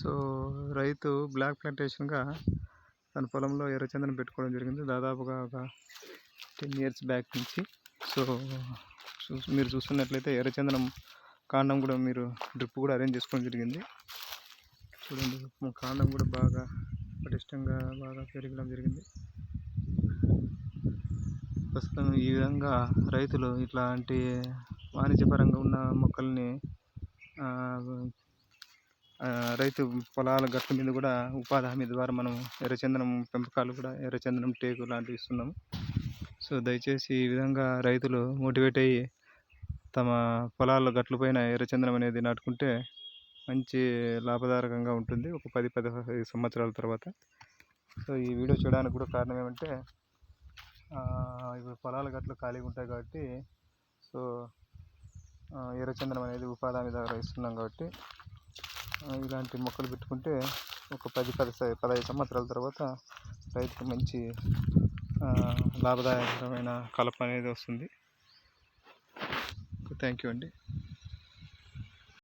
So రైతు black ప్లాంటేషన్గా తన పొలంలో ఎర్రచందనం పెట్టుకోవడం జరిగింది దాదాపుగా ఒక 10 years బ్యాక్ నుంచి. సో మీరు చూస్తున్నట్లయితే ఎర్రచందనం కాండం కూడా మీరు డ్రిప్ కూడా అరేంజ్ చేసుకోవడం జరిగింది. చూడండి, కాండం కూడా బాగా పటిష్టంగా బాగా పెరగడం జరిగింది. ప్రస్తుతం ఈ విధంగా రైతులు ఇట్లాంటి వాణిజ్యపరంగా ఉన్న మొక్కల్ని రైతు పొలాల గట్ల మీద కూడా ఉపాధి హామీ ద్వారా మనం ఎర్రచందనం పెంపకాలు కూడా ఎర్రచందనం టేకు లాంటివి ఇస్తున్నాము. సో దయచేసి ఈ విధంగా రైతులు మోటివేట్ అయ్యి తమ పొలాల గట్ల పైన ఎర్రచందనం అనేది నాటుకుంటే మంచి లాభదాయకంగా ఉంటుంది ఒక 10-15 సంవత్సరాల తర్వాత. సో ఈ వీడియో చేయడానికి కూడా కారణం ఏమంటే ఇప్పుడు పొలాల గట్లు ఖాళీగా ఉంటాయి కాబట్టి సో ఎర్రచందనం అనేది ఉపాధి హామీ ద్వారా ఇస్తున్నాం కాబట్టి ఇలాంటి మొక్కలు పెట్టుకుంటే ఒక 10-15 సంవత్సరాల తర్వాత రైతుకు మంచి లాభదాయకమైన కలప అనేది వస్తుంది. థ్యాంక్ యూ అండి.